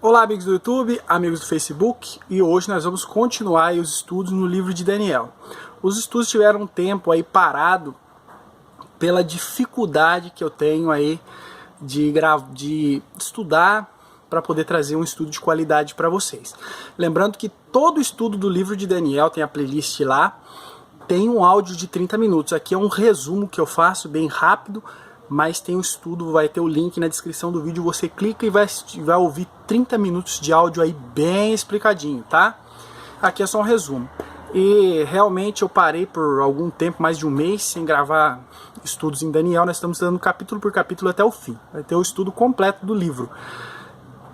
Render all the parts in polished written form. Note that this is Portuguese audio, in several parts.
Olá, amigos do YouTube, amigos do Facebook, e hoje nós vamos continuar aí os estudos no livro de Daniel. Os estudos tiveram um tempo aí parado pela dificuldade que eu tenho aí de estudar para poder trazer um estudo de qualidade para vocês. Lembrando que todo estudo do livro de Daniel tem a playlist lá, tem um áudio de 30 minutos. Aqui é um resumo que eu faço bem rápido, mas tem o estudo, vai ter o link na descrição do vídeo, você clica e vai ouvir 30 minutos de áudio aí bem explicadinho, tá? Aqui é só um resumo. E realmente eu parei por algum tempo, mais de um mês, sem gravar estudos em Daniel. Nós estamos dando capítulo por capítulo até o fim. Vai ter o estudo completo do livro.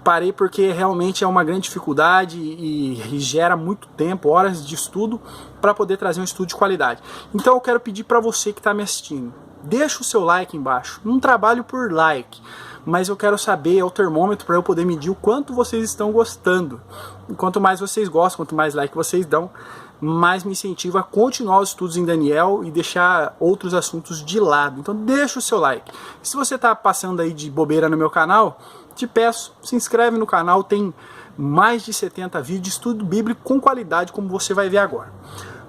Parei porque realmente é uma grande dificuldade e gera muito tempo, horas de estudo, para poder trazer um estudo de qualidade. Então eu quero pedir para você que está me assistindo, deixa o seu like embaixo. Não trabalho por like, mas eu quero saber, é o termômetro para eu poder medir o quanto vocês estão gostando. E quanto mais vocês gostam, quanto mais like vocês dão, mais me incentiva a continuar os estudos em Daniel e deixar outros assuntos de lado. Então deixa o seu like. E se você está passando aí de bobeira no meu canal, te peço, se inscreve no canal, tem mais de 70 vídeos de estudo bíblico com qualidade, como você vai ver agora.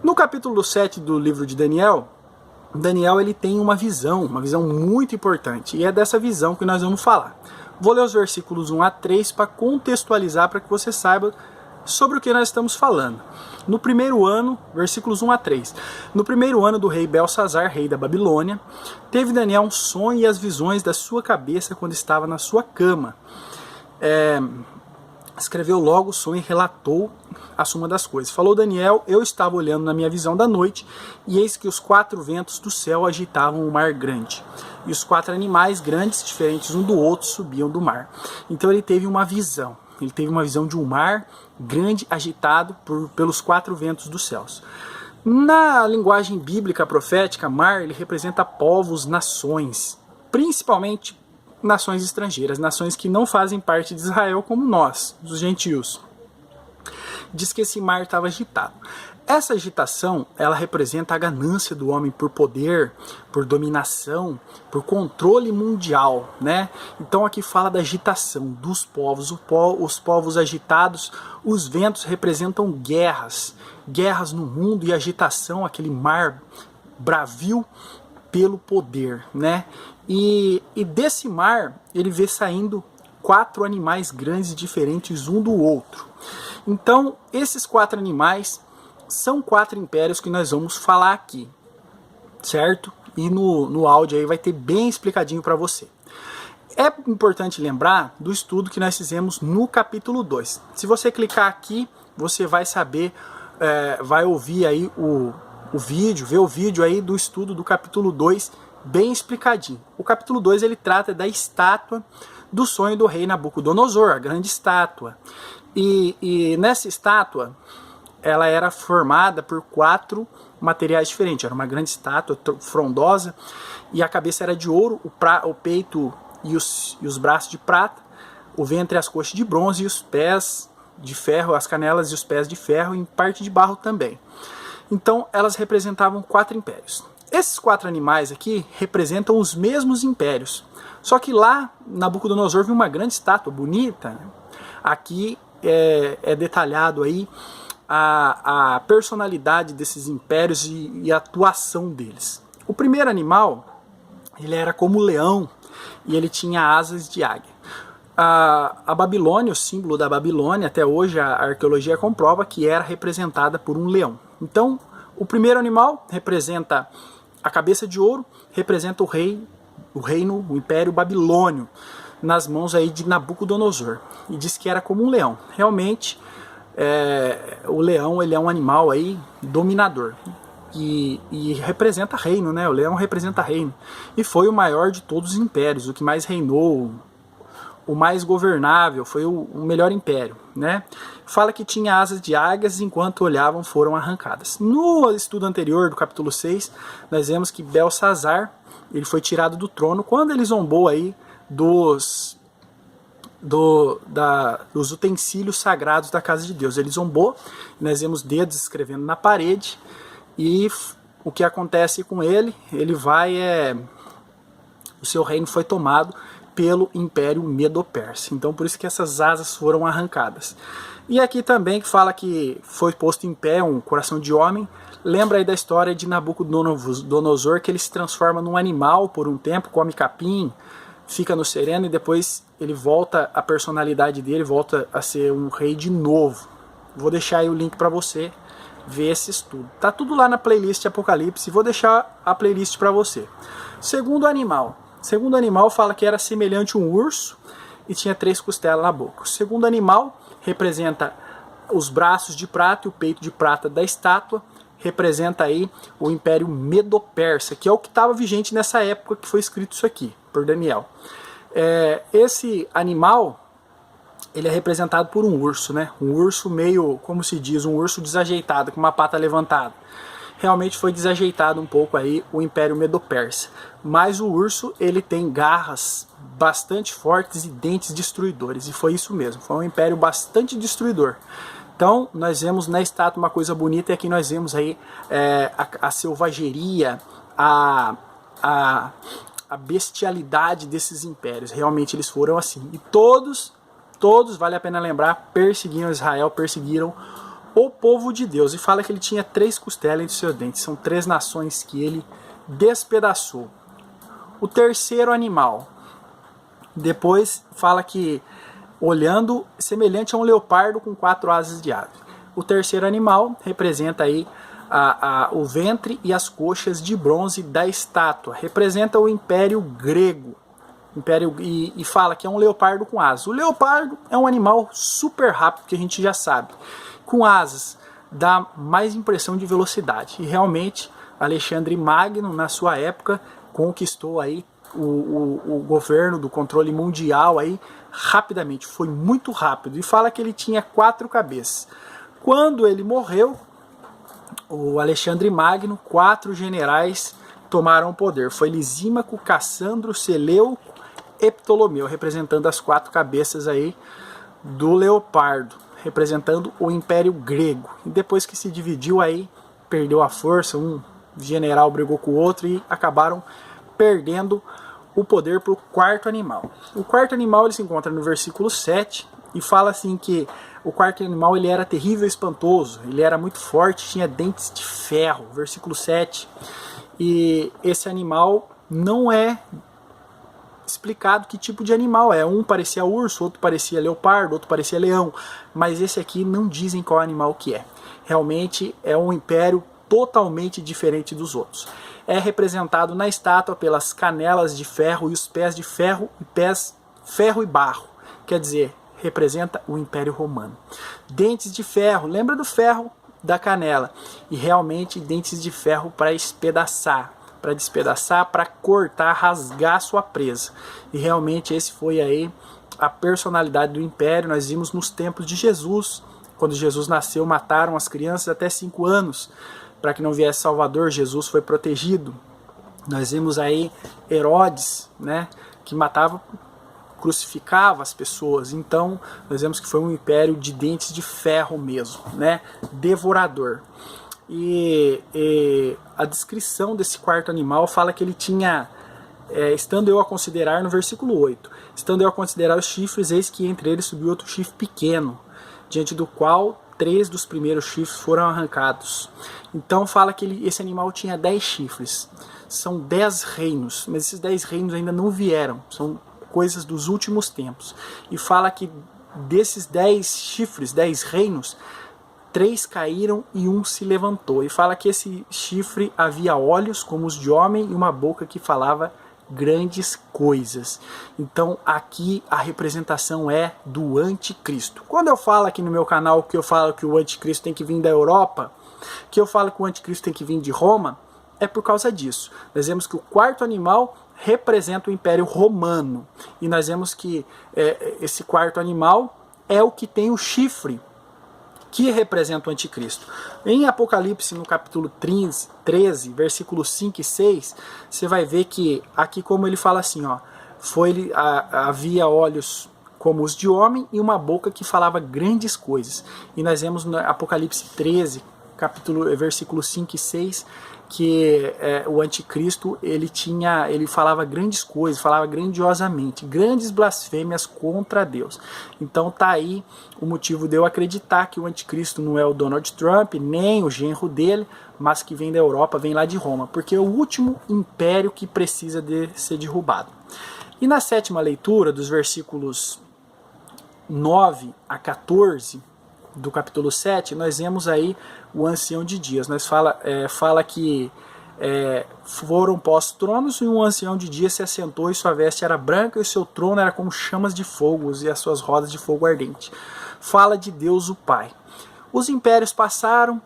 No capítulo 7 do livro de Daniel, ele tem uma visão muito importante, e é dessa visão que nós vamos falar. Vou ler os versículos 1 a 3 para contextualizar, para que você saiba sobre o que nós estamos falando. No primeiro ano, versículos 1 a 3. No primeiro ano do rei Belsazar, rei da Babilônia, teve Daniel um sonho e as visões da sua cabeça quando estava na sua cama. Escreveu logo o sonho e relatou a suma das coisas. Falou Daniel: eu estava olhando na minha visão da noite, e eis que os 4 ventos do céu agitavam o mar grande, e os 4 animais grandes, diferentes um do outro, subiam do mar. Então ele teve uma visão. Ele teve uma visão de um mar grande agitado pelos 4 ventos dos céus. Na linguagem bíblica profética, mar ele representa povos, nações, principalmente nações estrangeiras, nações que não fazem parte de Israel como nós, os gentios. Diz que esse mar estava agitado. Essa agitação, ela representa a ganância do homem por poder, por dominação, por controle mundial, né? Então aqui fala da agitação dos povos, os povos agitados, os ventos representam guerras no mundo, e agitação, aquele mar bravio pelo poder, né? E desse mar ele vê saindo 4 animais grandes diferentes um do outro. Então esses 4 animais são 4 impérios que nós vamos falar aqui, certo? E no áudio aí vai ter bem explicadinho para você. É importante lembrar do estudo que nós fizemos no capítulo 2. Se você clicar aqui, você vai saber, vai ouvir aí o vídeo, ver o vídeo aí do estudo do capítulo 2 bem explicadinho. O capítulo 2 ele trata da estátua do sonho do rei Nabucodonosor, a grande estátua. E nessa estátua, ela era formada por 4 materiais diferentes. Era uma grande estátua frondosa, e a cabeça era de ouro, o peito e os braços de prata, o ventre e as coxas de bronze, e os pés de ferro, as canelas e os pés de ferro, em parte de barro também. Então elas representavam 4 impérios. Esses 4 animais aqui representam os mesmos impérios. Só que lá, Nabucodonosor viu uma grande estátua bonita, né? Aqui é detalhado aí a personalidade desses impérios e a atuação deles. O primeiro animal, ele era como leão, e ele tinha asas de águia. A Babilônia, o símbolo da Babilônia, até hoje a arqueologia comprova que era representada por um leão. Então, o primeiro animal representa a cabeça de ouro, representa o reino, o império babilônio, nas mãos aí de Nabucodonosor, e diz que era como um leão. Realmente, o leão ele é um animal aí dominador e representa reino, né? O leão representa reino, e foi o maior de todos os impérios, o que mais reinou, o mais governável, foi o melhor império, né? Fala que tinha asas de águias, enquanto olhavam foram arrancadas. No estudo anterior do capítulo 6, nós vemos que Belsazar, ele foi tirado do trono quando ele zombou aí dos utensílios sagrados da casa de Deus. Ele zombou, nós vemos dedos escrevendo na parede, e o que acontece com ele, o seu reino foi tomado pelo Império Medo-Persa. Então por isso que essas asas foram arrancadas. E aqui também que fala que foi posto em pé um coração de homem. Lembra aí da história de Nabucodonosor, que ele se transforma num animal por um tempo, come capim, fica no sereno e depois ele volta, a personalidade dele volta a ser um rei de novo. Vou deixar aí o link para você ver esse estudo. Tá tudo lá na playlist Apocalipse, vou deixar a playlist para você. Segundo animal fala que era semelhante a um urso e tinha 3 costelas na boca. O segundo animal representa os braços de prata e o peito de prata da estátua, representa aí o Império Medo-Persa, que é o que estava vigente nessa época que foi escrito isso aqui, por Daniel. Esse animal, ele é representado por um urso, né? Um urso meio, como se diz, um urso desajeitado, com uma pata levantada. Realmente foi desajeitado um pouco aí o Império Medo-Persa. Mas o urso, ele tem garras bastante fortes e dentes destruidores. E foi isso mesmo, foi um império bastante destruidor. Então, nós vemos na estátua uma coisa bonita, e aqui nós vemos aí a selvageria, a bestialidade desses impérios. Realmente eles foram assim. E todos, vale a pena lembrar, perseguiram Israel, perseguiram o povo de Deus. E fala que ele tinha 3 costelas entre seus dentes. São 3 nações que ele despedaçou. O terceiro animal, depois fala que olhando semelhante a um leopardo com 4 asas de ave. O terceiro animal representa aí o ventre e as coxas de bronze da estátua. Representa o Império Grego. E fala que é um leopardo com asas. O leopardo é um animal super rápido, que a gente já sabe. Com asas, dá mais impressão de velocidade. E realmente, Alexandre Magno, na sua época, conquistou aí o governo do controle mundial aí rapidamente. Foi muito rápido. E fala que ele tinha 4 cabeças. Quando ele morreu, o Alexandre Magno, 4 generais tomaram o poder. Foi Lisímaco, Cassandro, Seleuco e Ptolomeu, representando as 4 cabeças aí do leopardo, representando o Império Grego. E depois que se dividiu aí, perdeu a força, um general brigou com o outro e acabaram perdendo o poder para o quarto animal. O quarto animal ele se encontra no versículo 7 e fala assim que o quarto animal ele era terrível e espantoso, ele era muito forte, tinha dentes de ferro, versículo 7. E esse animal não é explicado que tipo de animal é. Um parecia urso, outro parecia leopardo, outro parecia leão, mas esse aqui não dizem qual animal que é. Realmente é um império totalmente diferente dos outros. É representado na estátua pelas canelas de ferro e os pés de ferro e pés ferro e barro. Quer dizer, representa o Império Romano. Dentes de ferro, lembra do ferro da canela? E realmente dentes de ferro para despedaçar, para cortar, rasgar sua presa. E realmente esse foi aí a personalidade do Império. Nós vimos nos tempos de Jesus, quando Jesus nasceu, mataram as crianças até 5 anos, para que não viesse Salvador. Jesus foi protegido. Nós vimos aí Herodes, né, que matava, crucificava as pessoas. Então nós vemos que foi um império de dentes de ferro mesmo, né, devorador. E a descrição desse quarto animal fala que ele tinha, estando eu a considerar, no versículo 8, estando eu a considerar os chifres, eis que entre eles subiu outro chifre pequeno, diante do qual 3 dos primeiros chifres foram arrancados. Então fala que esse animal tinha 10 chifres. São 10 reinos, mas esses 10 reinos ainda não vieram. São coisas dos últimos tempos. E fala que desses 10 chifres, 10 reinos, 3 caíram e 1 se levantou. E fala que esse chifre havia olhos como os de homem e uma boca que falava grandes coisas. Então aqui a representação é do anticristo. Quando eu falo aqui no meu canal que eu falo que o anticristo tem que vir da Europa, que eu falo que o anticristo tem que vir de Roma, é por causa disso. Nós vemos que o quarto animal representa o Império Romano. E nós vemos que esse quarto animal é o que tem o chifre, que representa o anticristo. Em Apocalipse, no capítulo 13, versículos 5 e 6, você vai ver que aqui como ele fala assim, ó, havia olhos como os de homem e uma boca que falava grandes coisas. E nós vemos no Apocalipse 13, versículos 5 e 6, que o anticristo ele falava grandes coisas, falava grandiosamente, grandes blasfêmias contra Deus. Então tá aí o motivo de eu acreditar que o anticristo não é o Donald Trump, nem o genro dele, mas que vem da Europa, vem lá de Roma, porque é o último império que precisa de ser derrubado. E na sétima leitura, dos versículos 9 a 14 do capítulo 7, nós vemos aí o ancião de dias. Nós fala que foram postos tronos e um ancião de dias se assentou e sua veste era branca e o seu trono era como chamas de fogo e as suas rodas de fogo ardente. Fala de Deus o Pai. Os impérios passaram,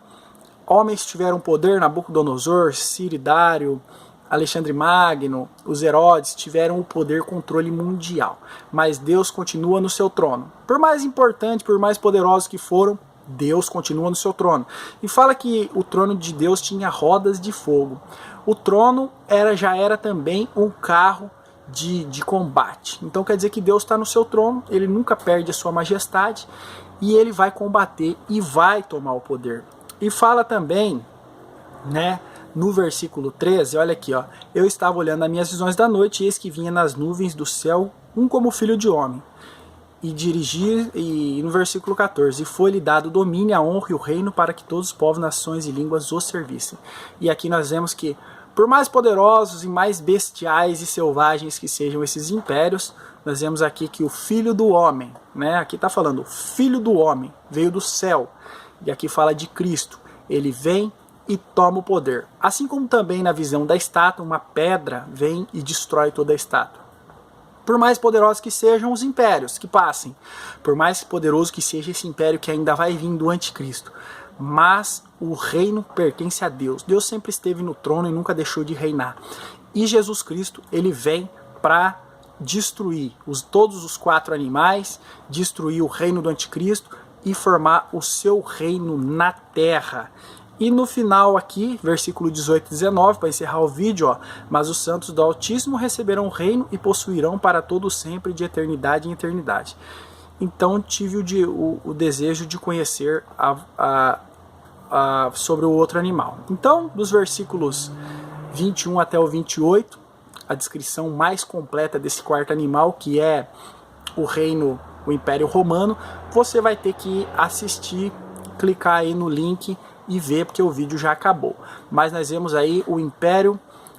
homens tiveram poder, Nabucodonosor, Ciro e Dário, Alexandre Magno, os Herodes tiveram o poder, controle mundial. Mas Deus continua no seu trono. Por mais importante, por mais poderosos que foram, Deus continua no seu trono. E fala que o trono de Deus tinha rodas de fogo. O trono já era também um carro de combate. Então quer dizer que Deus está no seu trono, ele nunca perde a sua majestade e ele vai combater e vai tomar o poder. E fala também, né, no versículo 13, olha aqui, ó, eu estava olhando as minhas visões da noite e eis que vinha nas nuvens do céu um como filho de homem. E no versículo 14, e foi-lhe dado o domínio, a honra e o reino para que todos os povos, nações e línguas o servissem. E aqui nós vemos que, por mais poderosos e mais bestiais e selvagens que sejam esses impérios, nós vemos aqui que o filho do homem, né, aqui está falando, o filho do homem veio do céu, e aqui fala de Cristo, ele vem e toma o poder. Assim como também na visão da estátua, uma pedra vem e destrói toda a estátua. Por mais poderosos que sejam os impérios que passem, por mais poderoso que seja esse império que ainda vai vir do anticristo, mas o reino pertence a Deus. Deus sempre esteve no trono e nunca deixou de reinar. E Jesus Cristo, ele vem para destruir todos os 4 animais, destruir o reino do anticristo e formar o seu reino na terra. E no final aqui, versículo 18 e 19, para encerrar o vídeo, ó, mas os santos do Altíssimo receberão o reino e possuirão para todo sempre, de eternidade em eternidade. Então tive o desejo de conhecer sobre o outro animal. Então, dos versículos 21 até o 28, a descrição mais completa desse 4º animal, que é o Império Romano, você vai ter que assistir, clicar aí no link e ver, porque o vídeo já acabou. Mas nós vemos aí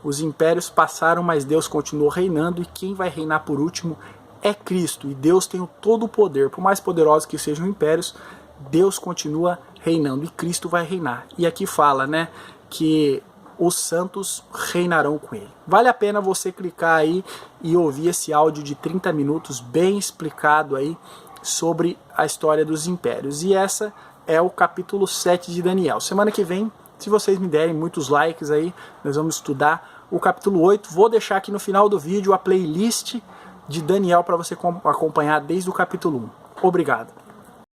os impérios passaram, mas Deus continuou reinando, e quem vai reinar por último é Cristo, e Deus tem todo o poder. Por mais poderosos que sejam impérios, Deus continua reinando, e Cristo vai reinar. E aqui fala, né, que os santos reinarão com ele. Vale a pena você clicar aí e ouvir esse áudio de 30 minutos, bem explicado aí, sobre a história dos impérios. E essa é o capítulo 7 de Daniel. Semana que vem, se vocês me derem muitos likes aí, nós vamos estudar o capítulo 8. Vou deixar aqui no final do vídeo a playlist de Daniel para você acompanhar desde o capítulo 1. Obrigado.